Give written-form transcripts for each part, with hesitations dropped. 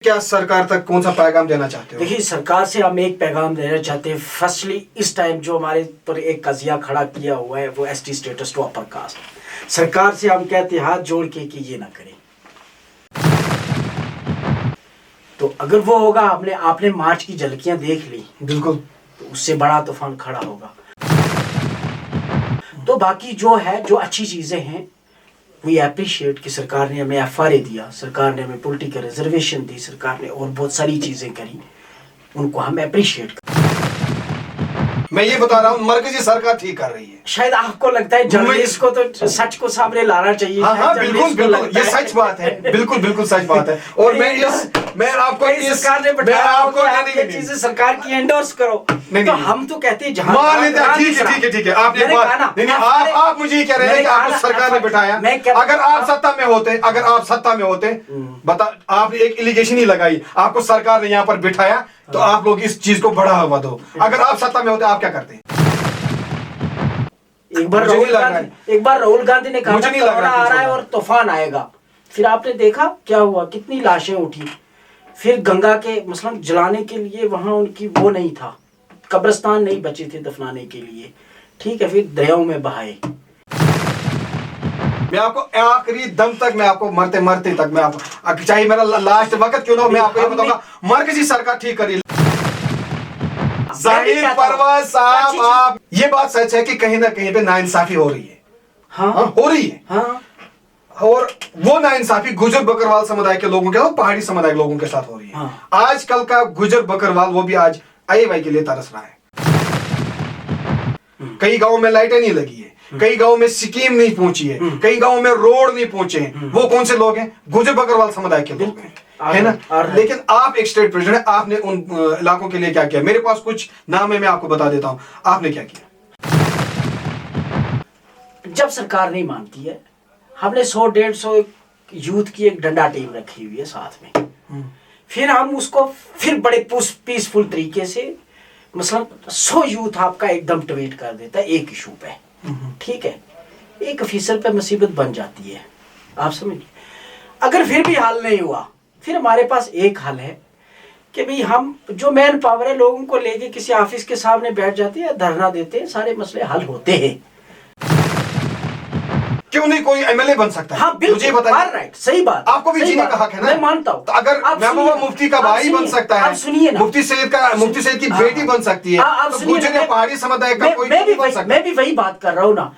क्या सरकार तक कौन सा पैगाम देना चाहते हो? देखिए, सरकार से हम एक पैगाम देना चाहते हैं। फर्स्टली, इस टाइम जो हमारे पर एक कजिया खड़ा किया हुआ है वो ST status to upper caste. सरकार से हम कहते हैं हाथ जोड़ के कि ये ना करें। तो अगर वो होगा, आपने मार्च की झलकियां देख ली, बिल्कुल, तो उससे बड़ा तूफान खड़ा होगा। तो बाकी जो है, जो अच्छी चीजें हैं, वी अप्रिशिएट कि सरकार ने हमें एफआरए दिया, सरकार ने हमें पॉलिटिकल रिजर्वेशन दी, सरकार ने और बहुत सारी चीजें करी, उनको हम अप्रिशिएट कर। मैं ये बता रहा हूँ, मरकजी सरकार ठीक कर रही है। शायद आपको लगता है जर्नलिस्ट को तो सच को सामने लाना चाहिए। हाँ, बिल्कुल बिल्कुल, ये सच बात है, बिल्कुल बिल्कुल सच बात है। और मैं आपको सरकार ने बताया चीजें सरकार की एंडोर्स करो, तो हम तो कहते हैं जहां मान लेते हैं। ठीक है, आपने आप मुझे ये कह रहे हैं कि आपको सरकार ने बिठाया। अगर आप सत्ता में होते, बता, आपने एक एलिगेशन ही लगाई, आपको सरकार ने यहाँ पर बिठाया, तो आप लोग इस चीज को बढ़ावा दो। अगर आप सत्ता में होते, आप क्या करते? एक बार राहुल गांधी ने कहा कोरोना आ रहा है और तूफान आएगा, फिर आपने देखा क्या हुआ, कितनी लाशें उठी। फिर गंगा के मसलन जलाने के लिए वहां उनकी वो नहीं था, कब्रिस्तान नहीं बचे थे दफनाने के लिए, ठीक है, फिर दरियाओं में बहाए। मैं आपको आखिरी दम तक, मैं आपको मरते मरते तक, मैं आपको, चाहे मेरा लास्ट वक्त क्यों ना हो, मैं आपको ये बताऊंगा, मरकजी सरकार ठीक करी। जाहिर परवाज साहब, आप, ये बात सच है कि कहीं ना कहीं पे नाइंसाफी हो रही है। हाँ, हो रही है। हाँ। और वो नाइंसाफी गुजर बकरवाल समुदाय के लोगों के और पहाड़ी समुदाय के लोगों के साथ हो रही है। हाँ। आजकल का गुजर बकरवाल, वो भी आज आईएवाई के लिए तरस रहा है। कई गांवों में लाइटें नहीं लगी है, कई गांवों में स्कीम नहीं पहुंची है, कई गांवों में रोड नहीं पहुंचे हैं। वो कौन से लोग हैं? गुजर बकरवाल समुदाय के लोग हैं, है ना। लेकिन आप एक स्टेट प्रेसिडेंट हैं, आपने उन इलाकों के लिए क्या किया? मेरे पास कुछ नाम है, मैं आपको बता देता हूं, आपने क्या किया। जब सरकार नहीं मानती है, हमने 100-150 यूथ की एक डंडा टीम रखी हुई है साथ में। फिर हम उसको फिर बड़े पीसफुल तरीके से, मतलब 100 यूथ आपका एकदम ट्वीट कर देता है एक इशू पे, ठीक है, एक ऑफिसर पे मुसीबत बन जाती है, आप समझिए। अगर फिर भी हल नहीं हुआ, फिर हमारे पास एक हल है कि भाई हम जो मैन पावर है, लोगों को लेके किसी ऑफिस के सामने बैठ जाते हैं, धरना देते हैं, सारे मसले हल होते हैं। क्यों नहीं कोई एमएलए बन सकता है? हाँ, मुझे बताइए। राइट, सही बात, आपको भी जीने का हक है ना। मैं मानता हूँ। तो अगर महबूबा मुफ्ती का भाई बन सकता है, सुनिए ना, मुफ्ती सैयद की बेटी बन सकती है, तो गुजर या पहाड़ी समुदाय का कोई नहीं बन सकता। मैं भी वही बात कर रहा हूँ ना।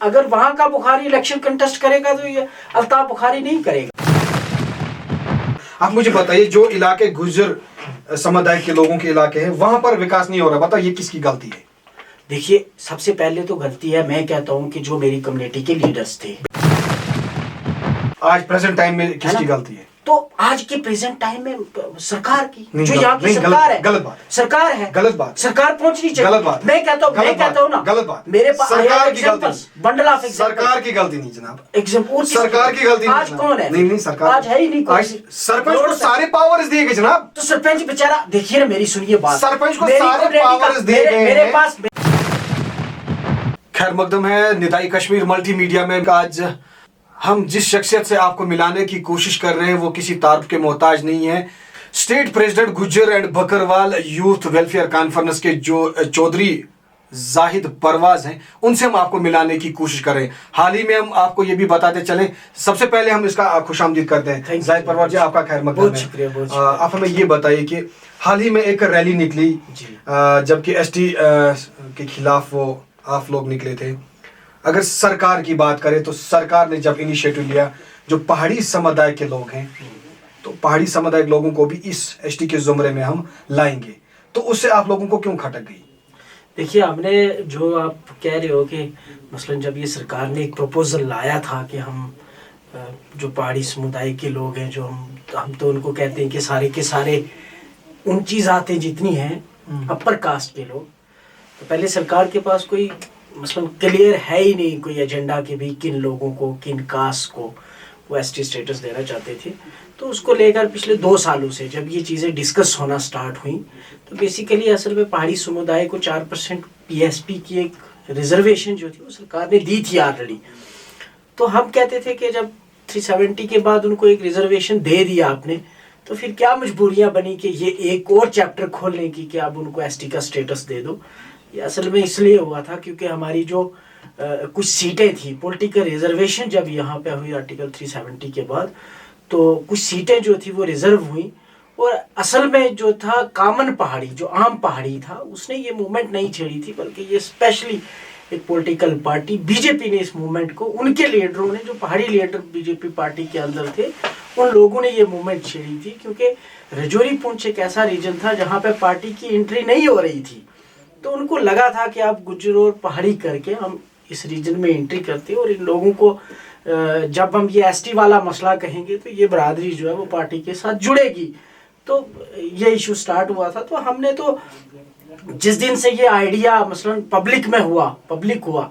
अगर वहां का बुखारी इलेक्शन कंटेस्ट करेगा तो ये अल्ताफ बुखारी नहीं करेगा। आप मुझे बताइए, जो इलाके गुजर समुदाय के लोगों के इलाके हैं, वहां पर विकास नहीं हो रहा, बताइए किसकी गलती है? देखिए, सबसे पहले तो गलती है, मैं कहता हूं कि जो मेरी कम्युनिटी के लीडर्स थे। आज प्रेजेंट टाइम में किसकी गलती है? तो आज के प्रेजेंट टाइम में सरकार की, जो यहाँ की सरकार है, गलत बात, सरकार है, गलत बात, सरकार पहुंचनी चाहिए, गलत बात। मैं कहता हूँ ना, गलत बात। मेरे पास सरकार की गलती, बंडल ऑफ सरकार की गलती नहीं जनाब, एग्जाम्पल सरकार की गलती। आज कौन है? नहीं, सरकार आज है ही नहीं। सरपंच को सारे पावर्स दिए गए जनाब। तो सरपंच बेचारा, देखिए ना, मेरी सुनिए बात, सरपंच को सारे पावर्स दिए गए मेरे पास। खैर मकदम है निदाई कश्मीर मल्टीमीडिया में। आज हम जिस शख्सियत से आपको मिलाने की कोशिश कर रहे हैं, वो किसी तारीफ के मोहताज नहीं है। State president Gujjar and Bakarwal youth welfare conference के जो चौधरी जाहिद परवाज हैं, उनसे हम आपको मिलाने की कोशिश कर रहे हैं। हाल ही में हम आपको ये भी बताते चलें, सबसे पहले हम इसका खुशामदीद करते हैं। जाहिद परवाज जी, आपका खैर मकदम है। आप हमें ये बताइए कि हाल ही में एक रैली निकली, जबकि एसटी के खिलाफ वो आप लोग निकले थे। अगर सरकार की बात करें तो सरकार ने जब इनिशिएटिव लिया, जो पहाड़ी समुदाय के लोग हैं, तो पहाड़ी समुदाय के लोगों को भी इस एसटी के जुमरे में हम लाएंगे, तो उससे आप लोगों को क्यों खटक गई? देखिए, हमने, जो आप कह रहे हो कि मसलन जब ये सरकार ने एक प्रपोजल लाया था कि हम जो पहाड़ी समुदाय के लोग हैं, जो हम तो उनको कहते हैं कि सारे ऊंची जातें जितनी हैं, अपर कास्ट के लोग, तो पहले सरकार के पास कोई मतलब क्लियर है ही नहीं कोई एजेंडा कि भी किन लोगों को, किन कास्ट को वो एसटी स्टेटस देना चाहते थे। तो उसको लेकर पिछले 2 सालों से जब ये चीज़ें डिस्कस होना स्टार्ट हुई, तो बेसिकली असल में पहाड़ी समुदाय को 4% पीएसपी की एक रिजर्वेशन जो थी वो सरकार ने दी थी ऑलरेडी। तो हम कहते थे कि जब 370 के बाद उनको एक रिजर्वेशन दे दिया आपने, तो फिर क्या मजबूरियां बनी कि ये एक और चैप्टर खोलने की कि आप उनको एसटी का स्टेटस दे दो। ये असल में इसलिए हुआ था क्योंकि हमारी जो कुछ सीटें थी, पॉलिटिकल रिजर्वेशन जब यहाँ पे हुई आर्टिकल 370 के बाद, तो कुछ सीटें जो थी वो रिजर्व हुई, और असल में जो था कॉमन पहाड़ी, जो आम पहाड़ी था, उसने ये मूवमेंट नहीं छेड़ी थी, बल्कि ये स्पेशली एक पॉलिटिकल पार्टी बीजेपी ने इस मूवमेंट को, उनके लीडरों ने, जो पहाड़ी लीडर बीजेपी पार्टी के अंदर थे, उन लोगों ने ये मूवमेंट छेड़ी थी। क्योंकि रजौरी पुंछ एक ऐसा रीजन था जहाँ पे पार्टी की एंट्री नहीं हो रही थी, तो उनको लगा था कि आप गुज्जर और पहाड़ी करके हम इस रीजन में एंट्री करते हैं, और इन लोगों को जब हम ये एसटी वाला मसला कहेंगे तो ये बरादरी जो है वो पार्टी के साथ जुड़ेगी। तो ये इशू स्टार्ट हुआ था। तो हमने तो जिस दिन से ये आइडिया मसलन पब्लिक हुआ,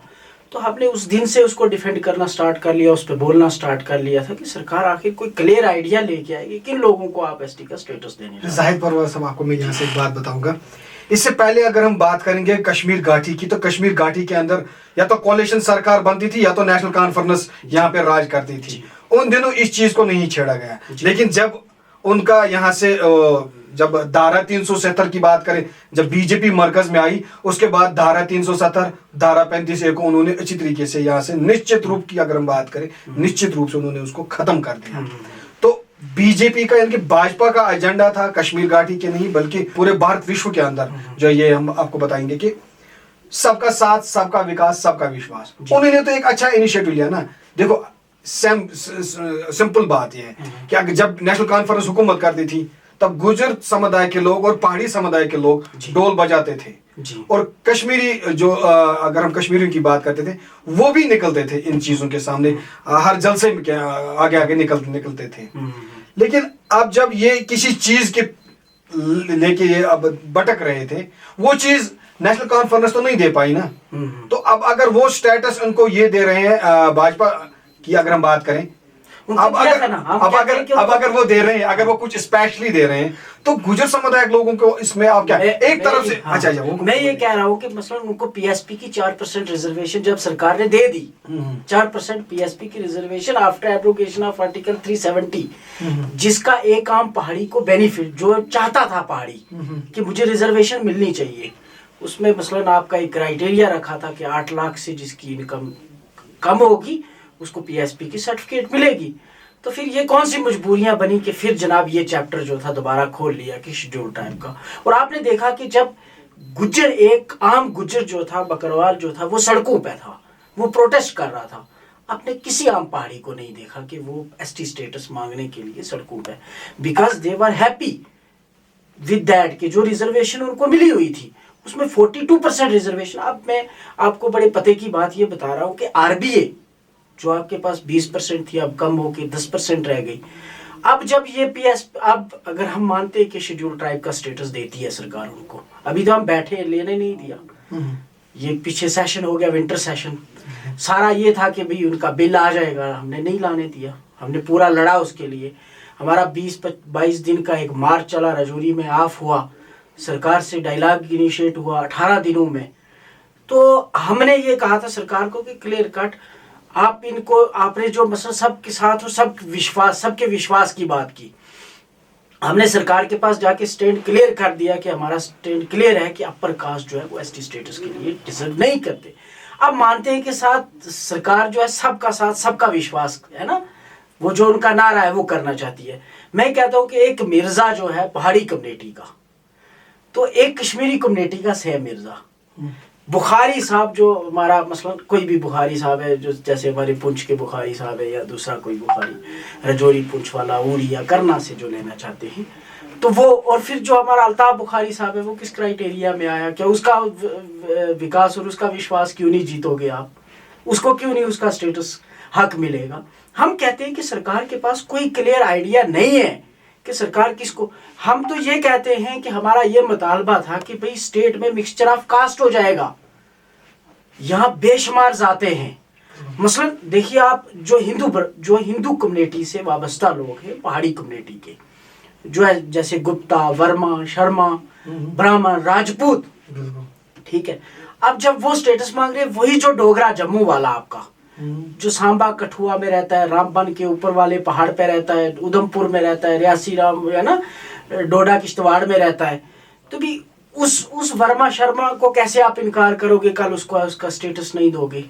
तो हमने उस दिन से उसको डिफेंड करना स्टार्ट कर लिया, उस पर बोलना स्टार्ट कर लिया था कि सरकार आखिर कोई क्लियर आइडिया लेके आएगी किन लोगों को आप एसटी का स्टेटस देने। जाहिद परवेज साहब, आपको मैं यहाँ से एक बात बताऊंगा। इससे पहले अगर हम बात करेंगे कश्मीर घाटी की, तो कश्मीर घाटी के अंदर या तो कोalition सरकार बनती थी या तो नेशनल कॉन्फ्रेंस यहाँ पे राज करती थी। उन दिनों इस चीज को नहीं छेड़ा गया, लेकिन जब उनका यहाँ से जब धारा 370 की बात करें, जब बीजेपी मरकज में आई, उसके बाद धारा 370, धारा 35A को उन्होंने अच्छी तरीके से यहाँ से निश्चित रूप की अगर हम बात करें, निश्चित रूप से उन्होंने उसको खत्म कर दिया। तो बीजेपी का, यानी कि भाजपा का एजेंडा था कश्मीर घाटी के नहीं बल्कि पूरे भारत विश्व के अंदर, जो ये हम आपको बताएंगे कि सबका साथ, सबका विकास, सबका विश्वास। उन्होंने तो एक अच्छा इनिशिएटिव लिया ना। देखो सिंपल बात यह है कि अगर जब नेशनल कॉन्फ्रेंस हुकूमत करती थी, तब गुजर समुदाय के लोग और पहाड़ी समुदाय के लोग ढोल बजाते थे, और कश्मीरी जो अगर हम कश्मीरियों की बात करते थे, वो भी निकलते थे इन चीजों के सामने, हर जलसे में आगे आगे निकलते थे। लेकिन अब जब ये किसी चीज के लेके ये अब भटक रहे थे, वो चीज नेशनल कॉन्फ्रेंस तो नहीं दे पाई ना। तो अब अगर वो स्टेटस उनको ये दे रहे हैं, भाजपा की अगर हम बात करें, अब अगर वो दे रहे हैं, अगर वो कुछ स्पेशली दे रहे हैं, तो गुजर समुदाय के लोगों को इसमें आप क्या एक तरफ से मैं ये कह रहा हूँ कि मसलन उनको पीएसपी की 4% रिजर्वेशन जब सरकार ने दे दी, 4% पीएसपी की reservation after abrogation of article 370, जिसका एक आम पहाड़ी को बेनिफिट, जो चाहता था पहाड़ी कि मुझे रिजर्वेशन मिलनी चाहिए, उसमें मसलन आपका एक क्राइटेरिया रखा था कि 8 लाख से जिसकी इनकम कम होगी उसको पीएसपी की सर्टिफिकेट मिलेगी। तो फिर ये कौन सी मजबूरियां बनी कि फिर जनाब ये चैप्टर जो था दोबारा खोल लिया कि शेड्यूल टाइम का। और आपने देखा कि जब गुज्जर, एक आम गुज्जर जो था, बकरवाल जो था, वो सड़कों पे था, वो प्रोटेस्ट कर रहा था, आपने किसी आम पहाड़ी को नहीं देखा कि वो एसटी स्टेटस मांगने के लिए सड़कों पे, because they were happy with that कि जो रिजर्वेशन उनको मिली हुई थी उसमें 42% रिजर्वेशन। अब मैं आपको बड़े पते की बात ये बता रहा हूँ कि आरबीए जो आपके पास 20% थी, अब कम होकर 10% रह गई। अब जब ये पीएस, अब अगर हम मानते हैं कि शेड्यूल ट्राइब का स्टेटस देती है सरकार उनको, अभी तो हम बैठे लेने नहीं दिया, ये पीछे सेशन हो गया, विंटर सेशन, सारा ये था कि भाई उनका बिल आ जाएगा, हमने नहीं लाने दिया, हमने पूरा लड़ा उसके लिए। हमारा 20-22 दिन का एक मार्च चला, रजौरी में ऑफ हुआ, सरकार से डायलॉग इनिशिएट हुआ 18 दिनों में। तो हमने ये कहा था सरकार को कि क्लियर कट आप इनको, आपने जो मसला सबके साथ हो, सबके विश्वास की बात की, हमने सरकार के पास जाके स्टैंड क्लियर कर दिया कि हमारा स्टैंड क्लियर है कि अपर कास्ट जो है वो एसटी स्टेटस के लिए डिजर्व नहीं करते। अब मानते हैं कि साथ सरकार जो है सबका साथ, सबका विश्वास है ना, वो जो उनका नारा है वो करना चाहती है। मैं कहता हूँ कि एक मिर्जा जो है पहाड़ी कम्युनिटी का, तो एक कश्मीरी कम्युनिटी का सेम मिर्जा, बुखारी साहब जो हमारा मसलन कोई भी बुखारी साहब है, जो जैसे हमारे पुंछ के बुखारी साहब है या दूसरा कोई बुखारी, रजौरी पुंछ वाला, उड़ी या करना से जो लेना चाहते हैं, तो वो, और फिर जो हमारा अल्ताफ बुखारी साहब है वो किस क्राइटेरिया में आया, क्या उसका विकास और उसका विश्वास क्यों नहीं जीतोगे आप, उसको क्यों नहीं उसका स्टेटस हक मिलेगा। हम कहते हैं कि सरकार के पास कोई क्लियर आइडिया नहीं है कि सरकार किसको, हम तो ये कहते हैं कि हमारा ये मुतालबा था कि भाई स्टेट में मिक्सचर ऑफ कास्ट हो जाएगा, यहाँ बेशुमार जाते हैं। मसलन देखिए आप, जो हिंदू कम्युनिटी से वाबस्ता लोग हैं, पहाड़ी कम्युनिटी के, जो है जैसे गुप्ता, वर्मा, शर्मा, ब्राह्मण, राजपूत, ठीक है, अब जब वो स्टेटस मांग रहे हैं, वही जो डोगरा जम्मू वाला आपका, जो सांबा कठुआ में रहता है, रामबन के ऊपर वाले पहाड़ पे रहता है, उधमपुर में रहता है, रियासी राम है ना, डोडा किश्तवाड़ में रहता है, तो भी उस वर्मा शर्मा को कैसे आप इनकार करोगे, कल उसको उसका स्टेटस नहीं दोगे?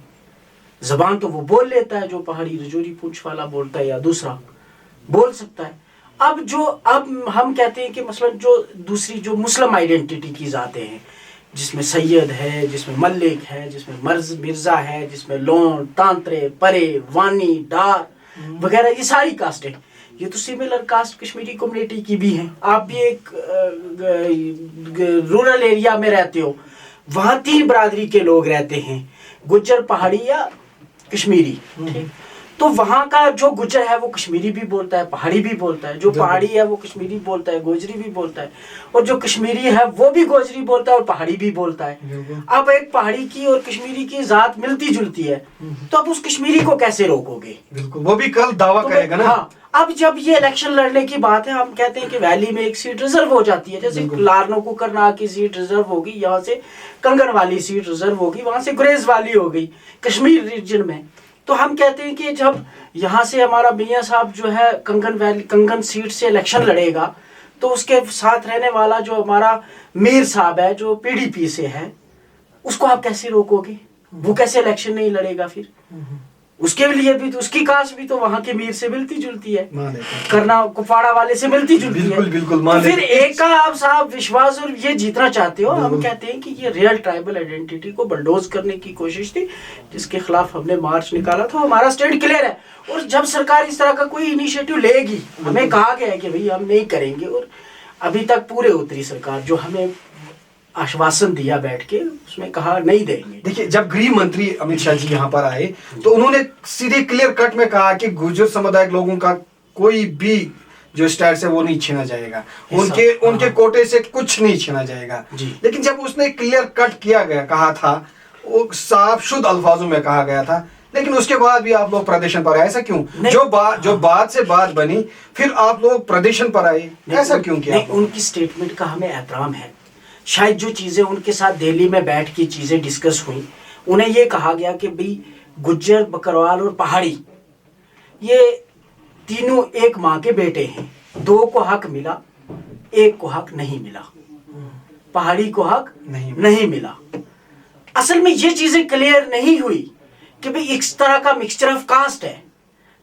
जबान तो वो बोल लेता है, जो पहाड़ी रजौरी पूंछ वाला बोलता है या दूसरा बोल सकता है। अब हम कहते हैं कि मसलन जो दूसरी जो मुस्लिम आइडेंटिटी की जाते हैं, जिसमें सैयद है, जिसमें मलिक है, जिसमें मिर्जा है, जिसमें लोन, तांत्रे, परे, वानी, डार वगैरह, ये सारी कास्ट है। ये तो सिमिलर कास्ट कश्मीरी कम्युनिटी की भी है। आप भी एक रूरल एरिया में रहते हो, वहाँ 3 बरादरी के लोग रहते हैं, गुज्जर, पहाड़ी या कश्मीरी। ठीक, तो वहाँ का जो गुज्जर है वो कश्मीरी भी बोलता है, पहाड़ी भी बोलता है, जो पहाड़ी है वो कश्मीरी बोलता है, गोजरी भी बोलता है, और जो कश्मीरी है वो भी गोजरी बोलता है और पहाड़ी भी बोलता है। अब एक पहाड़ी की और कश्मीरी की जात मिलती जुलती है, तो अब उस कश्मीरी को कैसे रोकोगे? बिल्कुल, वो भी कल दावा तो करेगा ना। हाँ, अब जब ये इलेक्शन लड़ने की बात है, हम कहते हैं कि वैली में एक सीट रिजर्व हो जाती है, जैसे लारनो कुकरनाग की सीट रिजर्व होगी, यहाँ से कंगन वाली सीट रिजर्व होगी, वहां से गुरेज वाली हो गई कश्मीर रीजन में। तो हम कहते हैं कि जब यहाँ से हमारा मियाँ साहब जो है कंगन सीट से इलेक्शन लड़ेगा, तो उसके साथ रहने वाला जो हमारा मीर साहब है जो पीडीपी से है, उसको आप कैसे रोकोगे? वो कैसे इलेक्शन नहीं लड़ेगा फिर? उसके लिए भी तो उसकी कास्ट भी तो वहां के मीर से मिलती जुलती है, करना कुपवाड़ा वाले से मिलती जुलती है। बिल्कुल तो फिर एक का आप साहब विश्वास और ये जीतना चाहते हो। हम कहते हैं कि ये रियल ट्राइबल आइडेंटिटी को बलडोज करने की कोशिश थी, जिसके खिलाफ हमने मार्च निकाला था। हमारा स्टैंड क्लियर है, और जब सरकार इस तरह का कोई इनिशिएटिव लेगी, हमें कहा गया है कि भाई हम नहीं करेंगे, और अभी तक पूरे उतरी सरकार जो हमें आश्वासन दिया बैठ के, उसमें कहा नहीं देंगे। देखिए, जब गृह मंत्री अमित शाह जी यहाँ पर आए तो उन्होंने सीधे क्लियर कट में कहा कि गुर्जर समुदाय के लोगों का कोई भी जो स्टैट्स है वो नहीं छीना जाएगा, उनके कोटे से कुछ नहीं छीना जाएगा। लेकिन जब उसने क्लियर कट किया गया, कहा था, वो साफ शुद्ध अल्फाजों में कहा गया था, लेकिन उसके बाद भी आप लोग प्रदर्शन पर आए। ऐसा क्यों? जो बात से बात बनी, फिर आप लोग प्रदर्शन पर आए, ऐसा क्यों किया? उनकी स्टेटमेंट का हमें एहतराम है। शायद जो चीज़ें उनके साथ दिल्ली में बैठ की चीज़ें डिस्कस हुई, उन्हें ये कहा गया कि भाई गुज्जर, बकरवाल और पहाड़ी ये तीनों एक माँ के बेटे हैं, 2 को हक मिला, 1 को हक नहीं मिला, पहाड़ी को हक नहीं मिला। असल में ये चीज़ें क्लियर नहीं हुई कि भाई इस तरह का मिक्सचर ऑफ कास्ट है,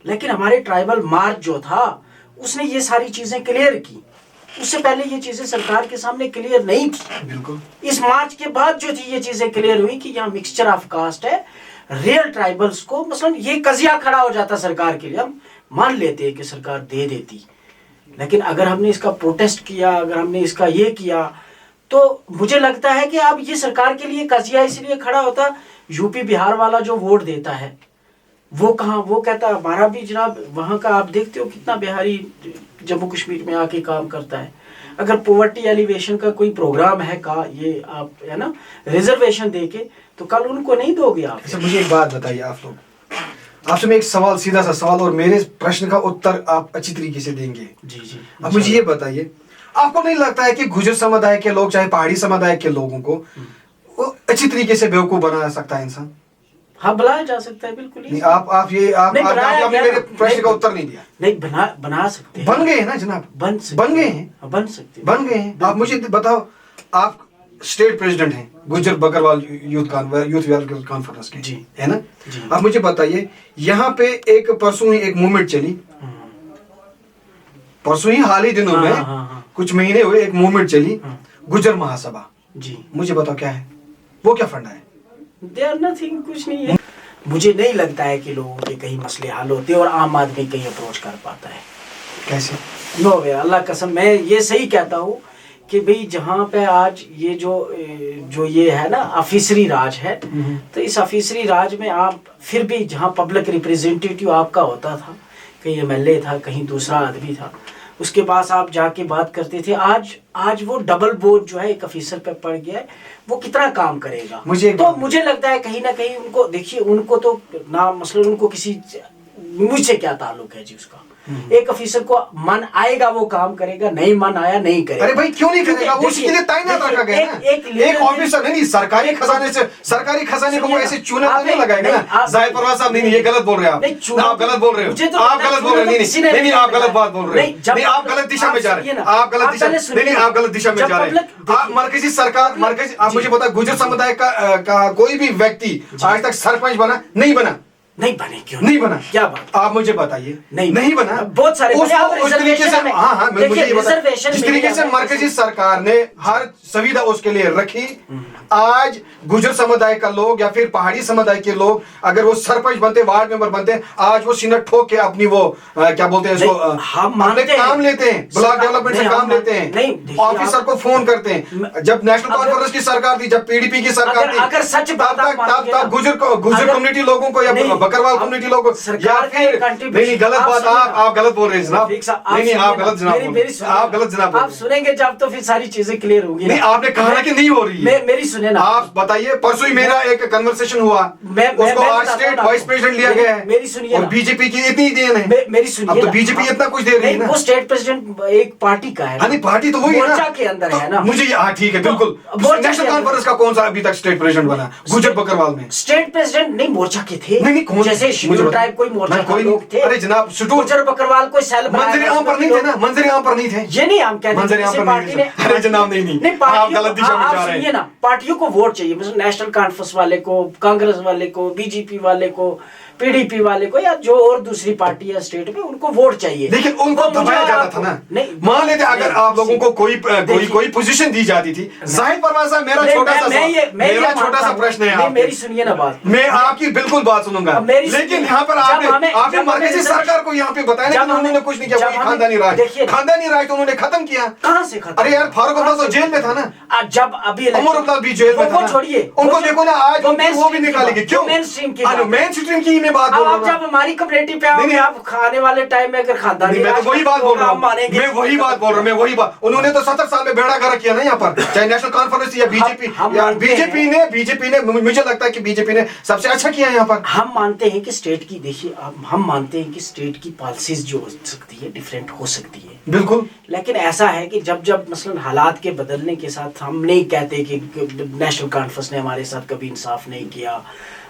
लेकिन हमारे ट्राइबल मार्च जो था उसने ये सारी चीज़ें क्लियर की। उससे पहले ये चीजें सरकार के सामने क्लियर नहीं थी। बिल्कुल, इस मार्च के बाद जो थी ये चीजें क्लियर हुई कि यहाँ मिक्सचर ऑफ कास्ट है। रियल ट्राइबल्स को मसलन ये कजिया खड़ा हो जाता सरकार के लिए, हम मान लेते हैं कि सरकार दे देती, लेकिन अगर हमने इसका प्रोटेस्ट किया, अगर हमने इसका ये किया, तो मुझे लगता है कि अब ये सरकार के लिए कजिया इसलिए खड़ा होता। यूपी बिहार वाला जो वोट देता है वो कहाँ, वो कहता है हमारा भी जनाब वहाँ का, आप देखते हो कितना बिहारी जम्मू कश्मीर में आके काम करता है। अगर पॉवर्टी एलिवेशन का कोई प्रोग्राम है का ये आप है ना रिजर्वेशन देके, तो कल उनको नहीं दोगे आप। अच्छा, मुझे एक बात बताइए, आप लोग, आपसे मैं एक सवाल, सीधा सा सवाल, और मेरे प्रश्न का उत्तर आप अच्छी तरीके से देंगे। जी। अब मुझे ये बताइए, आपको नहीं लगता है कि गुर्जर समुदाय के लोग, चाहे पहाड़ी समुदाय के लोगों को अच्छी तरीके से बेवकूफ बना सकता है इंसान? हाँ, बनाया जा सकता है, बिल्कुल। नहीं, आपने मेरे प्रश्न का उत्तर नहीं दिया। नहीं, बना सकते हैं। बन गए हैं ना जनाब? बन गए हैं। आप मुझे बताओ, आप स्टेट प्रेसिडेंट हैं Gujjar Bakarwal youth welfare conference के, जी, है ना? आप मुझे बताइए, यहाँ पे एक परसों ही एक मूवमेंट चली, परसों ही हाल ही दिनों में कुछ महीने हुए, एक मूवमेंट चली, गुज्जर महासभा। जी, मुझे बताओ क्या है वो, क्या फंडा है? They are nothing, कुछ नहीं है। मुझे नहीं लगता है कि लोगों के कहीं मसले हल होते हैं और आम आदमी कहीं अप्रोच कर पाता है। कैसे? नो वे, अल्लाह कसम, मैं ये सही कहता हूँ कि भाई जहाँ पे आज ये जो ये है ना ऑफिसरी राज है, तो इस ऑफिसरी राज में आप फिर भी जहाँ पब्लिक रिप्रेजेंटेटिव आपका होता था, कहीं MLA था, कहीं दूसरा आदमी था, उसके पास आप जाके बात करते थे। आज वो डबल बोझ जो है एक ऑफिसर पे पड़ गया है, वो कितना काम करेगा? मुझे लगता है कहीं ना कहीं उनको, देखिए उनको तो ना मसलन उनको किसी, मुझसे क्या ताल्लुक है जी उसका, एक ऑफिसर को मन आएगा वो काम करेगा, नहीं मन आया नहीं करेगा। अरे भाई क्यों नहीं करेगा, वो उसके लिए तैनात रखा गया है ना। एक ऑफिसर नहीं, सरकारी खजाने को वो ऐसे चूना तो नहीं लगाएगा ना। जाहिद परवाज साहब नहीं, ये गलत बोल रहे हैं आप गलत बोल रहे हो, आप गलत बोल रहे हैं। नहीं, आप गलत बात बोल रहे हैं, नहीं आप गलत दिशा में जा रहे हैं, आप गलत दिशा में जा रहे हैं। आप मरकजी सरकार, मरकजी, आप मुझे बताओ गुर्जर समुदाय का कोई भी व्यक्ति आज तक सरपंच बना नहीं बना? नहीं बने, क्यों नहीं बना? क्या बात, आप मुझे बताइए। नहीं बना। बहुत सारे उस तरीके से, हाँ मुझे ये बताइए, जिस तरीके से मरकजी सरकार ने हर सुविधा उसके लिए रखी, आज गुर्जर समुदाय का लोग या फिर पहाड़ी समुदाय के लोग अगर वो सरपंच बनते, वार्ड मेंबर बनते, आज वो सीना ठोक के अपनी वो क्या बोलते हैं इसको, अपने काम लेते हैं, ब्लॉक डेवलपमेंट से काम लेते हैं, ऑफिसर को फोन करते हैं। जब नेशनल कॉन्फ्रेंस की सरकार थी, जब पीडीपी की सरकार थी, अगर सच तब गुर्जर कम्युनिटी लोगों को या बकरवाल कम्युनिटी लोगों को, या फिर नहीं गलत बात, आप गलत बोल रहे हैं जनाब। नहीं आप गलत जनाब, आप गलत जनाब, आप सुनेंगे जब तो फिर सारी चीजें क्लियर होगी। नहीं आपने कहा कि नहीं हो रही है, मेरी सुने ना, आप बताइए। परसों ही मेरा एक कन्वर्सेशन हुआ, उसको आज स्टेट वाइस प्रेसिडेंट लिया गया है। मेरी सुनिए, और बीजेपी की इतनी देन है, मेरी सुनिए, अब तो बीजेपी इतना कुछ दे रही है ना। वो स्टेट प्रेसिडेंट एक पार्टी का है, नहीं पार्टी तो वही है ना, मोर्चा के अंदर है ना। मुझे हाँ ठीक है बिल्कुल। नेशनल कॉन्फ्रेंस का कौन सा अभी तक स्टेट प्रेसिडेंट बना? गुर्जर बकरवाल में स्टेट प्रेसिडेंट नहीं, मोर्चा के थे। नहीं कौन, जैसे शेड्यूल ट्राइब कोई मोर्चा के लोग थे। अरे जनाब गुर्जर बकरवाल कोई सेल मंजरी आम पर नहीं थे ना, मंजरी आम पर नहीं थे। ये नहीं हम कहते हैं पार्टी ने। अरे जनाब नहीं, आप गलत दिशा में जा रहे हैं ना। पार्टियों को वोट चाहिए, नेशनल कॉन्फ्रेंस वाले को, कांग्रेस वाले को, बीजेपी वाले को, पीडीपी वाले को, या जो और दूसरी पार्टी है स्टेट में, उनको वोट चाहिए। लेकिन उनको दबाया जाता था ना। नहीं मान लेते अगर आप लोगों को कोई पोजीशन दी जाती थी। जाहिद परवाज साहब मेरा छोटा सा प्रश्न है, मेरी सुनिए ना बात, मैं आपकी बिल्कुल बात सुनूंगा, लेकिन यहाँ पर आपने मरकजी सरकार को यहाँ पे बताया ना उन्होंने कुछ नहीं किया, खानदानी राज तो उन्होंने खत्म किया। कहाँ से खत्म? अरे यार फारूक अब्दुल्ला तो जेल में था ना, जब अभी उमर अब्दुल्ला भी जेल में था। छोड़िए उनको देखो ना, आज वो भी निकालेंगे। क्यों? मेन स्ट्रीम की मैं बात बोल रहा हूँ। जब हमारी कम्युनिटी पे आओगे, आप खाने वाले टाइम में अगर खानदानी, मैं तो वही बात बोल रहा हूँ, मैं वही बात बोल रहा हूँ। उन्होंने तो 70 साल में बेड़ा गर्क किया ना यहाँ पर, चाहे नेशनल कॉन्फ्रेंस या बीजेपी ने मुझे लगता है कि बीजेपी ने सबसे अच्छा किया यहाँ पर। हम मानते हैं कि स्टेट की, देखिए हम मानते हैं कि स्टेट की पॉलिसीज जो हो सकती है डिफरेंट हो सकती है, बिल्कुल। लेकिन ऐसा है कि जब मसलन हालात के बदलने के साथ, हम नहीं कहते कि नेशनल कॉन्फ्रेंस ने हमारे साथ कभी इंसाफ नहीं किया,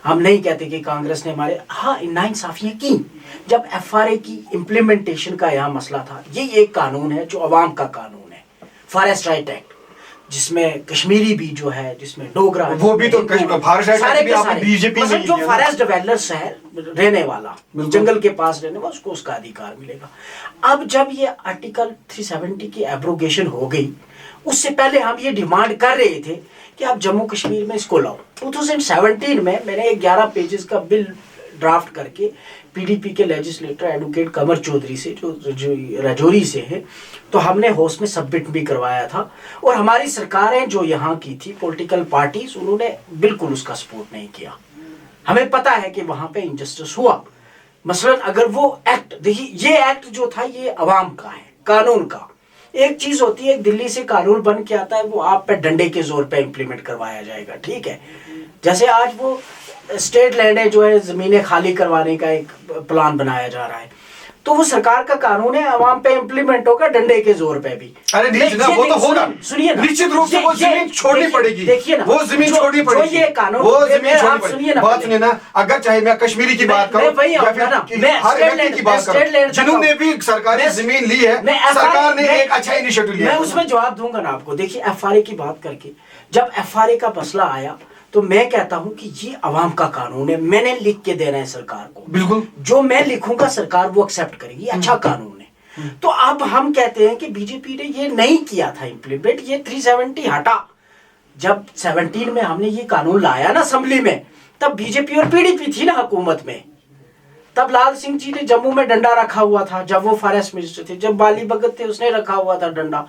हम नहीं कहते कि कांग्रेस ने हमारे, हाँ नाइंसाफियां की। जब एफआरए की इम्प्लीमेंटेशन का यहाँ मसला था, ये एक कानून है जो अवाम का कानून है, फॉरेस्ट राइट एक्ट, जिसमें कश्मीरी भी जो है, जिसमें डोगरा, वो भी तो बीजेपी में जो फॉरेस्ट डेवलपर्स है, रहने वाला, जंगल के पास रहने वाला, उसको उसका अधिकार मिलेगा। अब जब ये आर्टिकल 370 की एब्रोगेशन हो गई, उससे पहले हम ये डिमांड कर रहे थे कि आप जम्मू कश्मीर में इसको लाओ। 2017 में मैंने एक 11 पेजेस का बिल ड्राफ्ट करके पीडीपी के लेजिस्लेटर एडवोकेट कमर चौधरी से, जो राजौरी से है, तो हमने हाउस में सबमिट भी करवाया था। और हमारी सरकारें जो यहाँ की थी, पॉलिटिकल पार्टीज, उन्होंने बिल्कुल उसका सपोर्ट नहीं किया। हमें पता है कि वहाँ पे इनजस्टिस हुआ। मसलन अगर वो एक्ट, देखिए ये एक्ट जो था ये अवाम का है, कानून का। एक चीज होती है, दिल्ली से कानून बन के आता है, वो आप पे डंडे के जोर पे इंप्लीमेंट करवाया जाएगा, ठीक है। जैसे आज वो स्टेट लैंड है जो है, जमीनें खाली करवाने का एक प्लान बनाया जा रहा है, तो वो सरकार का कानून है, अवाम पे इंप्लीमेंट होगा डंडे के जोर पे भी। अरे वो तो होगा, सुनिए निश्चित रूप से वो जमीन छोड़नी पड़ेगी। देखिए ना, वो जमीन छोड़नी पड़ेगी, ये कानून, वो जमीन छोड़नी पड़ेगी। बात सुनिए ना, अगर चाहे मैं कश्मीरी की बात करूं या फिर हर व्यक्ति की बात करूं, जिन्होंने भी सरकारी जमीन ली है, सरकार ने एक अच्छा इनिशिएटिव लिया। मैं उसमें जवाब दूंगा ना आपको। देखिए एफआरए की बात करके, जब एफआरए का मसला आया, तो मैं कहता हूं कि ये अवाम का कानून है, मैंने लिख के देना है सरकार को। बिल्कुल, जो मैं लिखूंगा सरकार वो एक्सेप्ट करेगी, अच्छा कानून है। तो अब हम कहते हैं कि बीजेपी ने ये नहीं किया था इम्प्लीमेंट, ये 370 हटा। जब 17 में हमने ये कानून लाया ना असेंबली में, तब बीजेपी और पीडीपी थी ना हुकूमत में। तब लाल सिंह जी ने जम्मू में डंडा रखा हुआ था, जब वो फॉरेस्ट मिनिस्टर थे। जब बाली भगत थे, उसने रखा हुआ था डंडा।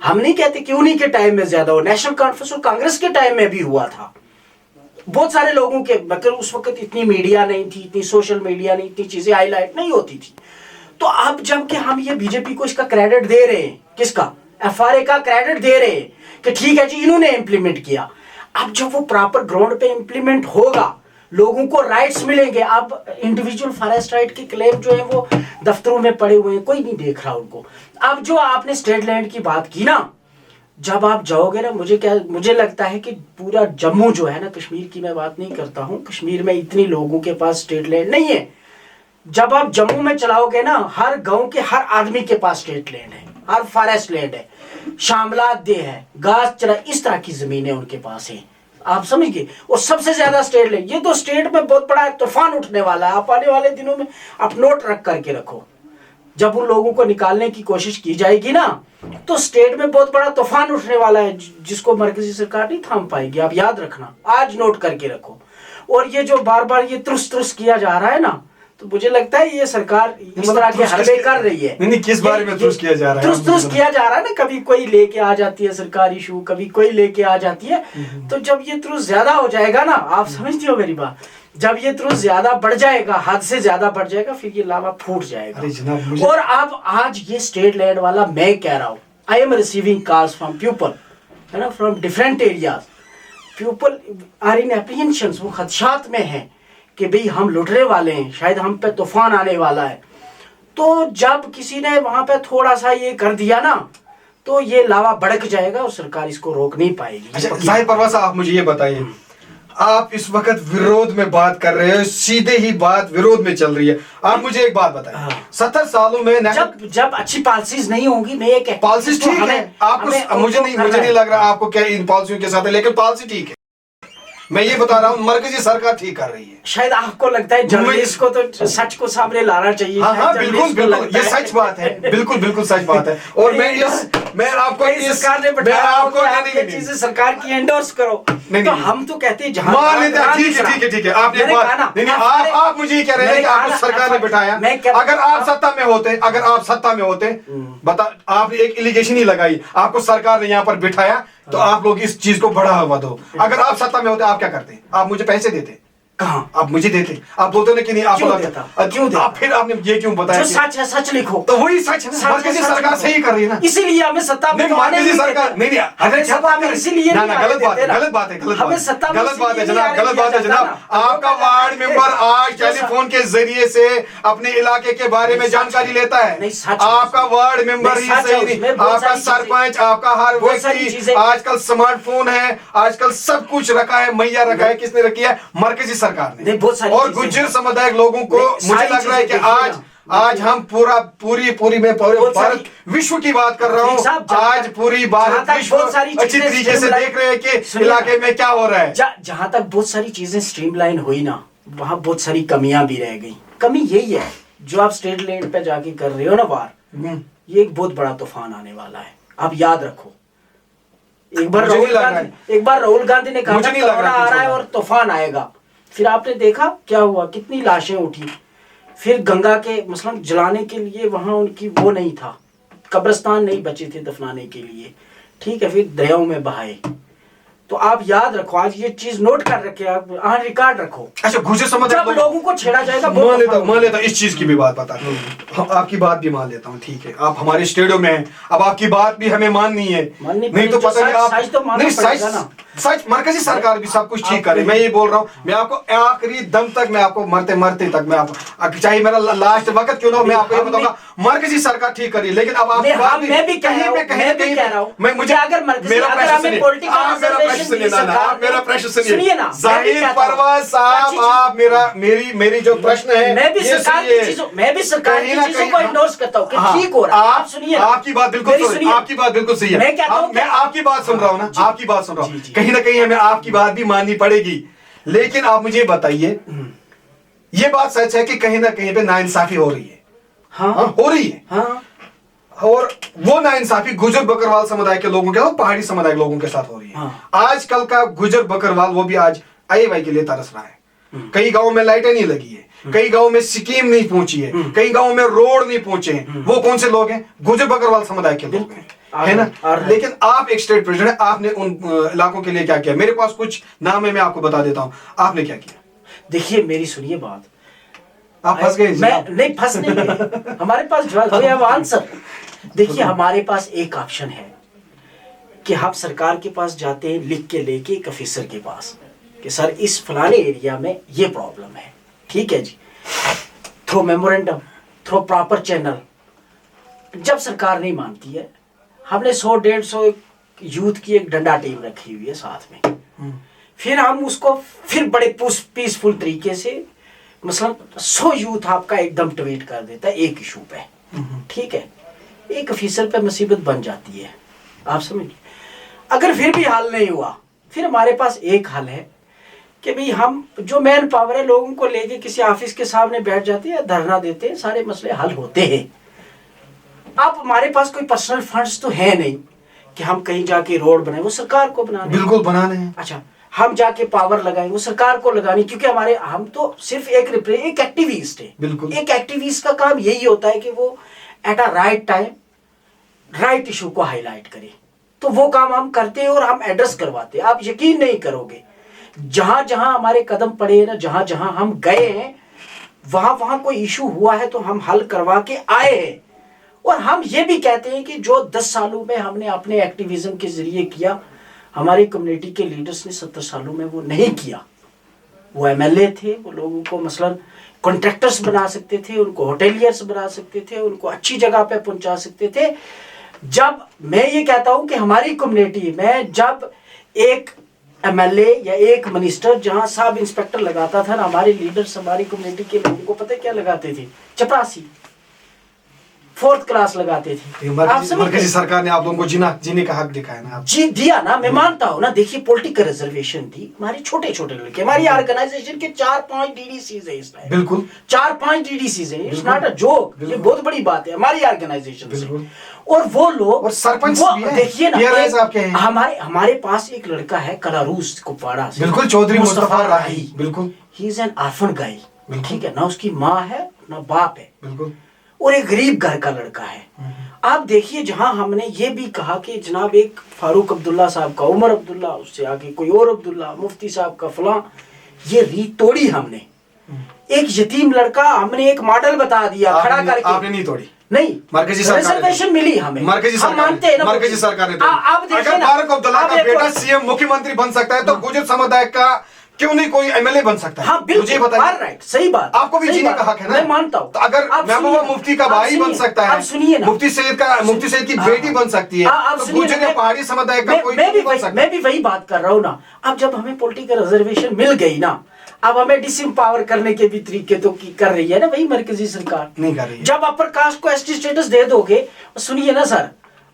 हम नहीं कहते कि उन्हीं के टाइम में ज्यादा हो, नेशनल कॉन्फ्रेंस और कांग्रेस के टाइम में भी हुआ था। बहुत सारे लोगों के, मतलब उस वक्त इतनी मीडिया नहीं थी, इतनी सोशल मीडिया नहीं, इतनी चीजें हाईलाइट नहीं होती थी। तो अब जब कि हम ये बीजेपी को इसका क्रेडिट दे रहे हैं, किसका, एफआरए का क्रेडिट दे रहे हैं कि ठीक है जी इन्होंने इंप्लीमेंट किया। अब जब वो प्रॉपर ग्राउंड पे इंप्लीमेंट होगा, लोगों को राइट्स मिलेंगे। अब इंडिविजुअल फॉरेस्ट राइट के क्लेम जो है वो दफ्तरों में पड़े हुए हैं, कोई नहीं देख रहा उनको। अब जो आपने स्टेट लैंड की बात की ना, जब आप जाओगे ना, मुझे लगता है कि पूरा जम्मू जो है ना, कश्मीर की मैं बात नहीं करता हूँ, कश्मीर में इतने लोगों के पास स्टेट लैंड नहीं है। जब आप जम्मू में चलाओगे ना, हर गांव के हर आदमी के पास स्टेट लैंड है, हर फॉरेस्ट लैंड है, शामलात दे है, घास चरा, इस तरह की जमीनें उनके पास है। आप समझ गए? और सबसे ज्यादा स्टेट लैंड, ये तो स्टेट में बहुत बड़ा तूफान उठने वाला है। आप आने वाले दिनों में आप नोट रख करके रखो, जब उन लोगों को निकालने की कोशिश की जाएगी ना, तो स्टेट में बहुत बड़ा तूफान उठने वाला है, जिसको मरकजी सरकार नहीं थाम पाएगी। आप याद रखना, आज नोट करके रखो। और ये जो बार बार ये तुरुस किया जा रहा है ना, तो मुझे लगता है ये सरकार इस तरह के हरबे कर रही है। नहीं, किस बारे में तुरुस किया जा रहा है? तुरुस किया जा रहा है ना, कभी कोई लेके आ जाती है सरकार इशू, कभी कोई लेके आ जाती है। तो जब ये तुरुस ज्यादा हो जाएगा ना, आप समझते हो मेरी बात, जब ये तुरुस ज्यादा बढ़ जाएगा, हद से ज्यादा बढ़ जाएगा, फिर ये लावा फूट जाएगा। और अब आज ये स्टेट लैंड वाला मैं कह रहा हूँ, I am receiving calls from people, है ना, from different areas. People are in apprehension, वो खदशात में है कि भाई हम लुटने वाले हैं, शायद हम पे तूफान आने वाला है। तो जब किसी ने वहां पे थोड़ा सा ये कर दिया ना, तो ये लावा भड़क जाएगा और सरकार इसको रोक नहीं पाएगी। अच्छा जाहिर परवाज़ साहब, आप मुझे ये बताइए, आप इस वक्त विरोध में बात कर रहे हो, सीधे ही बात विरोध में चल रही है। आप मुझे एक बात बताएं, 70 सालों में जब अच्छी पॉलिसीज नहीं होंगी, मैं ये कहता हूं पॉलिसीज ठीक है, आपको मुझे नहीं लग रहा आपको क्या इन पॉलिसियों के साथ है, लेकिन पॉलिसी ठीक है। मैं ये बता रहा हूँ, मरकजी सरकार ठीक कर रही है। शायद आपको लगता है जर्नलिस्ट को तो सच को सामने लाना चाहिए। हाँ, बिल्कुल बिल्कुल, ये सच बात है, बिल्कुल बिल्कुल सच बात है। और मैं आपको सरकार ने बताया चीजें सरकार की एंडोर्स करो, तो हम तो कहते हैं जहां मान लेते हैं, ठीक है आपने बात, आप मुझे ये कह रहे हैं कि आपको सरकार ने बिठाया। अगर आप सत्ता में होते बता, आपने एक एलिगेशन ही लगाई, आपको सरकार ने यहाँ पर बिठाया, तो आप लोग इस चीज को बढ़ावा दो। अगर आप सत्ता में होते, आप क्या करते? आप मुझे पैसे देते? कहाँ? आप मुझे देते? आप बोलते ना कि नहीं, आप क्यों देता? आप फिर आपने ये क्यों बताया? जो सच है सच लिखो। तो वही सच है, मरकजी सरकार सही कर रही है ना, इसीलिए हमें सत्ता में मरकजी सरकार नहीं, हमें सत्ता में इसीलिए गलत बात है जनाब, गलत बात है जनाब। आपका वार्ड मेंबर आज टेलीफोन के जरिए से अपने इलाके के बारे में जानकारी लेता है। आपका वार्ड मेंबर ही सही नहीं, आपका सरपंच, आपका हर व्यक्ति, आजकल स्मार्टफोन है, आजकल सब कुछ रखा है, मुहैया रखा है। किसने रखी है? मरकजी सरकार ने। और गुज्जर समुदाय लोगों को मुझे लग रहा है कि आज हम पूरी मैं भारत विश्व की बात कर रहा हूँ, आज पूरी भारत विश्व अच्छी तरीके से देख रहे हैं कि इलाके में क्या हो रहा है। जहां तक बहुत सारी चीजें स्ट्रीमलाइन हुई ना, वहां बहुत सारी कमियां भी रह गई। कमी यही है जो आप स्टेट लैंड पे जाके कर रहे हो ना वार, ये एक बहुत बड़ा तूफान आने वाला है। आप याद रखो, एक बार राहुल गांधी ने कहा कोरोना आ रहा है और तूफान आएगा, फिर आपने देखा क्या हुआ, कितनी लाशें उठी। फिर गंगा के मसलन जलाने के लिए वहां उनकी वो नहीं था, कब्रिस्तान नहीं बचे थे दफनाने के लिए, ठीक है, फिर दरियाओं में बहाए। तो आप याद रखो, आज ये चीज नोट कर रखे, आप रिकॉर्ड रखो। अच्छा, गुज्जर समुदाय जब लोगों को छेड़ा जाएगा, मान लेता इस चीज की भी बात बता, आपकी बात भी मान लेता हूँ, ठीक है, आप हमारे स्टेडियो में हैं, अब आपकी बात भी हमें माननी है, नहीं तो पता नहीं आप सच मरकजी सरकार भी सब कुछ ठीक करे। मैं ये बोल रहा हूँ, मैं आपको आखिरी दम तक, मैं आपको मरते तक मैं आपको, चाहे मेरा लास्ट वक्त क्यों ना हो, मैं आपको ये बताऊंगा मरकजी सरकार ठीक करी। लेकिन अब आप मैं भी कह रहा हूँ, मुझे अगर मेरा प्रश्न सुनिए ना, जाहिर परवाज़ साहब, आप मेरी जो प्रश्न है, मैं भी सरकार की चीजों को इग्नोर करता हूँ कि ठीक हो रहा है। आप सुनिए, आपकी बात बिल्कुल सही है, आपकी बात बिल्कुल सही है। मैं आपकी बात सुन रहा हूँ ना, आपकी बात सुन रहा हूँ, कहीं ना कहीं हमें आपकी बात भी माननी पड़ेगी। लेकिन आप मुझे बताइए, ये बात सच है कि कहीं ना कहीं पे नाइंसाफी हो रही है? हाँ, हो रही है। हाँ। और वो नाइंसाफी गुजर बकरवाल समुदाय के लोगों के और पहाड़ी समुदाय के लोगों के साथ हो रही है। हाँ। आजकल का गुजर बकरवाल वो भी आज आईएवाई के लिए तरस रहा है। कई गांवों में लाइटें नहीं लगी है, कई गांवों में स्कीम नहीं पहुंची है, कई गांवों में रोड नहीं पहुंचे हैं। वो कौन से लोग हैं? गुजर बकरवाल समुदाय के लोग हैं, है ना। लेकिन आप एक स्टेट प्रेसिडेंट है, आपने उन इलाकों के लिए क्या किया? मेरे पास कुछ नाम है, मैं आपको बता देता हूं, आपने क्या किया। देखिए, मेरी सुनिए बात, आप फंस गए? मैं नहीं फंस नहीं गए, हमारे पास जवाब आंसर। देखिए, हमारे पास एक ऑप्शन है कि हम सरकार के पास जाते हैं लिख के लेके एक ऑफिसर के पास कि सर इस फलाने एरिया में ये प्रॉब्लम है, ठीक है जी, through memorandum, through proper channel. जब सरकार नहीं मानती है, हमने 100-150 यूथ की एक डंडा टीम रखी हुई है साथ में, फिर हम उसको फिर बड़े पीसफुल तरीके से, मसलन 100 यूथ आपका एकदम ट्वीट कर देता है एक इशू पे, ठीक है, एक ऑफिसर पे मुसीबत बन जाती है, आप समझिए। अगर फिर भी हल नहीं हुआ, फिर हमारे पास एक हल है कि भाई हम जो मैन पावर है लोगों को लेके किसी ऑफिस के सामने बैठ जाते हैं, धरना देते हैं, सारे मसले हल होते हैं। अब हमारे पास कोई पर्सनल फंड्स तो है नहीं कि हम कहीं जाके रोड बनाए, वो सरकार को बनाने, बिल्कुल बनाने हैं। अच्छा, हम जाके पावर लगाएं, वो सरकार को लगानी, क्योंकि हम तो सिर्फ एक एक्टिविस्ट है। बिल्कुल, एक एक्टिविस्ट का काम यही होता है कि वो at a right time right issue को हाईलाइट करे, तो वो काम हम करते हैं और हम एड्रेस करवाते हैं। आप यकीन नहीं करोगे, जहां जहां हमारे कदम पड़े हैं ना, जहां जहां हम गए हैं, वहां वहां कोई इशू हुआ है तो हम हल करवा के आए हैं। और हम ये भी कहते हैं कि जो 10 सालों में हमने अपने एक्टिविज्म के जरिए किया, हमारी कम्युनिटी के लीडर्स ने 70 सालों में वो नहीं किया। वो एमएलए थे, वो लोगों को मसलन कॉन्ट्रैक्टर्स बना सकते थे, उनको होटेलियर्स बना सकते थे, उनको अच्छी जगह पे पहुंचा सकते थे। जब मैं ये कहता हूं कि हमारी कम्युनिटी में जब एक एमएलए या एक मिनिस्टर जहां सब इंस्पेक्टर लगाता था ना, हमारे लीडर्स हमारी कम्युनिटी के लोगों को पता क्या लगाते थे? चपरासी, 4th क्लास लगाते थे। मरकजी सरकार ने आप लोगों को जीने का हक दिखाया ना, जी दिया ना, मैं मानता हूँ ना। देखिए पॉलिटिकल रिजर्वेशन थी, हमारे छोटे छोटे लड़के, हमारी ऑर्गेनाइजेशन के 4-5 डीडीसीज है इस टाइम, बिल्कुल 4-5 डीडीसीज है, इट्स नॉट अ जोक, ये बहुत बड़ी बात है हमारी ऑर्गेनाइजेशन से। और वो लोग और सरपंच भी है, देखिए ना, आपके हैं। हमारे पास एक लड़का है कलारूस कुपवाड़ा से, बिल्कुल, चौधरी मुस्तफा राही, बिल्कुल, ही इज एन ऑर्फन गाय, ठीक है ना, उसकी माँ है ना बाप है, बिल्कुल, और एक गरीब घर का लड़का है। आप देखिए, जहां हमने ये भी कहा कि जनाब एक फारूक अब्दुल्ला साहब का, उमर अब्दुल्ला, उससे आगे कोई और अब्दुल्ला, मुफ्ती साहब का फलां, ये रीत तोड़ी हमने। एक यतीम लड़का हमने एक मॉडल बता दिया खड़ा करके, आपने नहीं तोड़ी, नहीं, मरकजी सरकार रिजर्वेशन मिली हमें, मरकजी सरकार, मानते हैं ना, मरकजी सरकार ने। आप देखिए अगर ना, फारूक अब्दुल्ला का बेटा सीएम मुख्यमंत्री बन सकता है तो गुर्जर समुदाय का क्यों नहीं कोई एमएलए बन सकता है? हाँ बिल्कुल, मुझे बताइए, राइट, सही बात, आपको भी जीने का हक है ना, मैं मानता हूँ। तो अगर महबूबा मुफ्ती का भाई बन सकता है, सुनिए ना, मुफ्ती सैयद की बेटी बन सकती है, तो गुर्जर या पहाड़ी समुदाय का कोई नहीं बन सकता। मैं भी वही बात कर रहा हूँ ना। अब जब हमें पॉलिटिकल रिजर्वेशन मिल गई ना, अब हमें डिसएम्पावर करने के भी तरीके तो कर रही है ना वही मरकजी सरकार, नहीं कर रही है। जब अपर कास्ट को एसटी स्टेटस दे दोगे, सुनिए ना सर,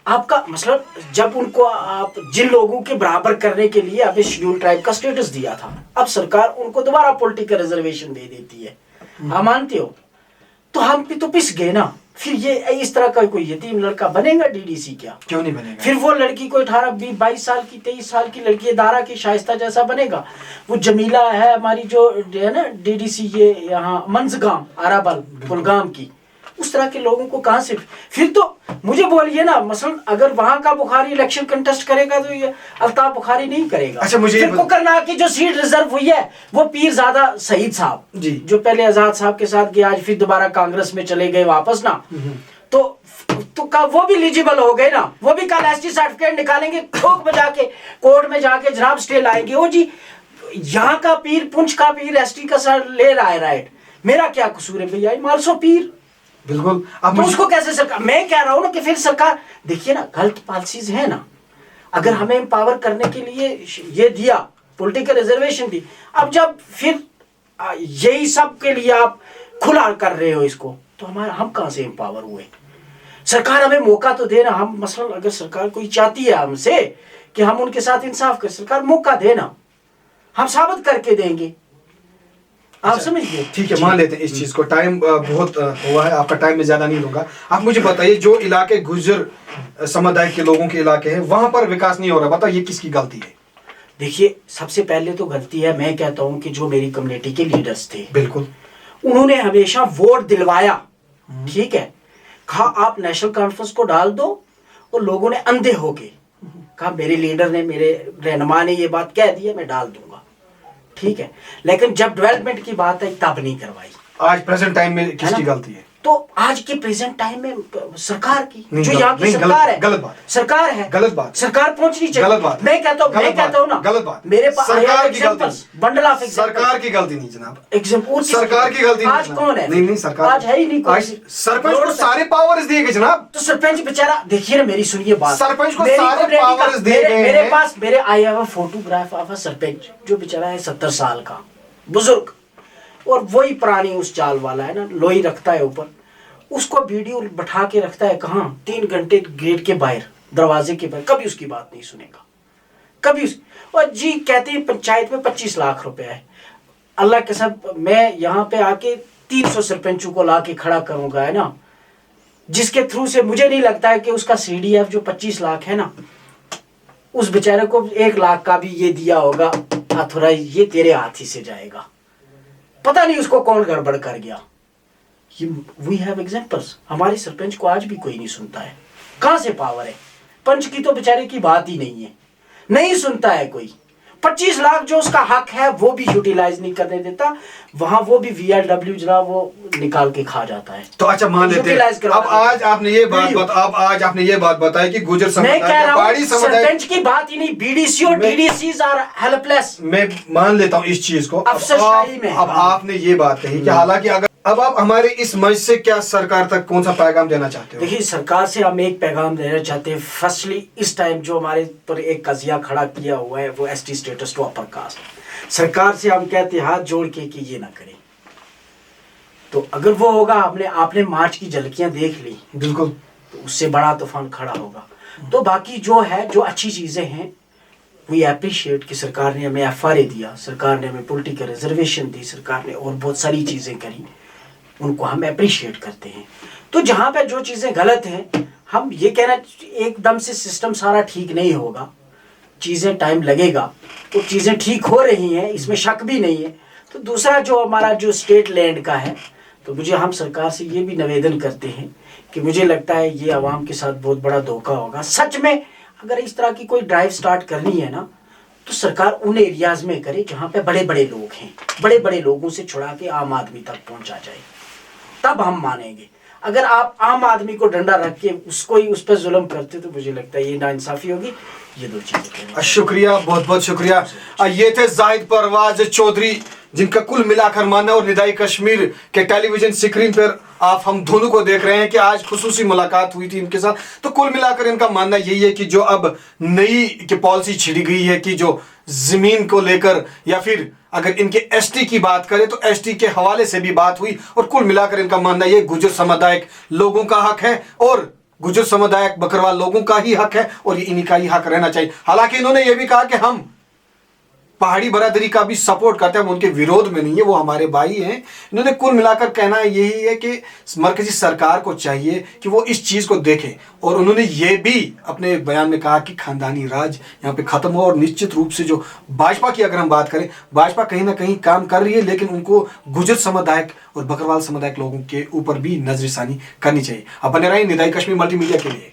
आपका मतलब जब उनको आप जिन लोगों के बराबर करने के लिए आपने शेड्यूल ट्राइब का स्टेटस दिया था, अब सरकार उनको दोबारा पॉलिटिकल रिजर्वेशन दे देती है, आप मानते हो? तो हम भी तो पिस गए ना। फिर ये इस तरह का कोई यतीम लड़का बनेगा डीडीसी क्या? क्यों नहीं बनेगा? फिर वो लड़की कोई 18-22 साल की 23 साल की लड़की दारा की शाइस्ता जैसा बनेगा। वो जमीला है हमारी जो है ना डीडीसी, ये यहाँ मंजगाम अराबल कुलगाम की, उस तरह के लोगों को कहां से? फिर तो मुझे बोलिए ना, मसलन अगर वहां का बुखारी इलेक्शन कंटेस्ट करेगा तो ये अल्ताफ बुखारी नहीं करेगा। अच्छा, मुझे कोकरनाग की जो सीट रिजर्व हुई है वो पीरजादा सईद साहब जी, जो पहले आजाद साहब के साथ गए, आज फिर दोबारा कांग्रेस में चले गए वापस ना, तो वो भी एलिजिबल हो गए ना, वो भी कल एसटी सर्टिफिकेट निकालेंगे, ठोक बजा के कोर्ट में जाके जनाब स्टे लाएंगे। ओ जी, यहाँ का पीर, पुंछ का पीर एसटी का सर ले रहा है राइट, मेरा क्या कसूर है भैया? मालसो पीर, बिल्कुल। अब तो उसको कैसे सरकार, मैं कह रहा हूं ना कि फिर सरकार, देखिए ना गलत पॉलिसीज है ना, अगर हमें एम्पावर करने के लिए ये दिया, पॉलिटिकल रिजर्वेशन दी, अब जब फिर यही सब के लिए आप खुला कर रहे हो इसको, तो हम कहां से एम्पावर हुए? सरकार हमें मौका तो देना। हम मसलन अगर सरकार कोई चाहती है हमसे कि हम उनके साथ इंसाफ करें, सरकार मौका देना, हम साबित करके देंगे, आप समझिए। ठीक है, मान लेते हैं इस चीज को, टाइम बहुत हुआ है, आपका टाइम में ज्यादा नहीं होगा। आप मुझे बताइए, जो इलाके गुर्जर समुदाय के लोगों के इलाके हैं, वहां पर विकास नहीं हो रहा, बताइए किसकी गलती है? देखिए, सबसे पहले तो गलती है, मैं कहता हूं कि जो मेरी कम्युनिटी के लीडर्स थे, बिल्कुल, उन्होंने हमेशा वोट दिलवाया, ठीक है, कहा आप नेशनल कॉन्फ्रेंस को डाल दो, और लोगों ने अंधे होके कहा मेरे लीडर ने, मेरे रहनुमा ने ये बात कह दी है, मैं डाल दूंगा, ठीक है। लेकिन जब डेवलपमेंट की बात आई तब नहीं करवाई। आज प्रेजेंट टाइम में किसकी गलती है? तो आज के प्रेजेंट टाइम में सरकार की नहीं, जो यहाँ की नहीं, सरकार है, गलत बात, सरकार है, गलत बात, सरकार पहुंचनी चाहिए। गलत बात, मैं कहता हूँ ना, गलत बात, मेरे पास सरकार की गलती, बंडल ऑफ सरकार की गलती नहीं जनाब, एग्जाम्पल सरकार की गलती आज कौन है? नहीं सरकार आज है ही नहीं कोई। सरपंच को सारे पावर्स दिए गए जनाब। तो सरपंच बेचारा, देखिए ना मेरी सुनिए बात, सरपंच को मेरी सारे community का- पावर्स दिए गए मेरे हैं। पास I have a photograph of a sarpanch जो बेचारा है 70 साल का बुजुर्ग, और वही पुरानी उस चाल वाला है ना, लोही रखता है ऊपर, उसको वीडियो बैठा के रखता है कहाँ, 3 घंटे गेट के बाहर, दरवाजे के बाहर, कभी उसकी बात नहीं सुनेगा कभी और जी कहते हैं पंचायत में 25 लाख रुपए है। अल्लाह के सब मैं यहाँ पे आके 300 सरपंचों को ला के खड़ा करूंगा, है ना, जिसके थ्रू से मुझे नहीं लगता है कि उसका CDF जो 25 लाख है ना, उस बेचारे को 1 लाख का भी ये दिया होगा ऑथोराइज, ये तेरे हाथ ही से जाएगा, पता नहीं उसको कौन गड़बड़ कर गया। We have examples. हमारे सरपंच को आज भी कोई नहीं सुनता है, कहां से पावर है? पंच की तो बेचारे की बात ही नहीं है, नहीं सुनता है कोई। 25 लाख जो उसका हक है वो भी यूटिलाइज नहीं करने देता, वहां वो भी VRW जनाब वो निकाल के खा जाता है। तो अच्छा मान लेते हैं, अब आज आपने ये बात बताई कि गुजर मैं कह रहा पहाड़ी हूं समुदाय, सरपंच की बात ही नहीं, BDC और DDCs आर हेल्पलेस। मैं मान लेता हूं इस चीज को। अफसरशाही में अब आपने ये बात कही कि हालांकि अगर अब आप हमारे इस मंच से क्या सरकार तक कौन सा पैगाम देना चाहते हो? देखिए सरकार से हम एक पैगाम देना चाहते हैं। फर्स्टली इस टाइम जो हमारे पर एक कजिया खड़ा किया हुआ है वो ST status to upper caste, सरकार से हम कहते हैं हाथ जोड़ के कि ये ना करें। तो अगर वो होगा, आपने मार्च की झलकियां देख ली, बिल्कुल, तो उससे बड़ा तूफान खड़ा होगा। तो बाकी जो है, जो अच्छी चीजें हैं, वी अप्रिशिएट कि सरकार ने हमें FRA दिया, सरकार ने हमें पॉलिटिकल रिजर्वेशन दी, सरकार ने और बहुत सारी चीजें करी, उनको हम अप्रिशिएट करते हैं। तो जहाँ पे जो चीज़ें गलत हैं, हम ये कहना, एकदम से सिस्टम सारा ठीक नहीं होगा, चीज़ें टाइम लगेगा, तो चीज़ें ठीक हो रही हैं, इसमें शक भी नहीं है। तो दूसरा जो हमारा जो स्टेट लैंड का है, तो मुझे हम सरकार से ये भी निवेदन करते हैं कि मुझे लगता है ये आवाम के साथ बहुत बड़ा धोखा होगा। सच में अगर इस तरह की कोई ड्राइव स्टार्ट करनी है ना, तो सरकार उन एरियाज़ में करे जहाँ पे बड़े बड़े लोग हैं, बड़े बड़े लोगों से छुड़ा के आम आदमी तक पहुँचा जाए, तब हम मानेंगे। अगर आप आम आदमी को डंडा रख के उसको ही उस पर जुल्म करते, तो मुझे लगता है ये नाइंसाफी होगी। ये 2 चीजें। शुक्रिया, बहुत बहुत शुक्रिया। ये थे जाहिद परवाज चौधरी, जिनका कुल मिलाकर मानना, और निदाई कश्मीर के टेलीविजन स्क्रीन पर आप हम दोनों को देख रहे हैं कि आज खुसूसी मुलाकात हुई थी इनके साथ। तो कुल मिलाकर इनका मानना यही है कि जो अब नई की पॉलिसी छिड़ी गई है कि जो जमीन को लेकर, या फिर अगर इनके ST की बात करें तो ST के हवाले से भी बात हुई, और कुल मिलाकर इनका मानना ये गुजर समुदाय लोगों का हक है, और गुजर समुदाय बकरवाल लोगों का ही हक है, और ये इन्हीं का ही हक रहना चाहिए। हालांकि इन्होंने ये भी कहा कि हम पहाड़ी बरादरी का भी सपोर्ट करते हैं, हम उनके विरोध में नहीं है, वो हमारे भाई हैं। इन्होंने कुल मिलाकर कहना यही है कि मरकजी सरकार को चाहिए कि वो इस चीज़ को देखे, और उन्होंने ये भी अपने बयान में कहा कि खानदानी राज यहाँ पे ख़त्म हो। और निश्चित रूप से जो भाजपा की अगर हम बात करें, भाजपा कहीं ना कहीं काम कर रही है, लेकिन उनको गुजर समुदाय और बकरवाल समुदाय के लोगों के ऊपर भी नजरसानी करनी चाहिए। अब बने रहिए निदाई कश्मीर मल्टीमीडिया के लिए।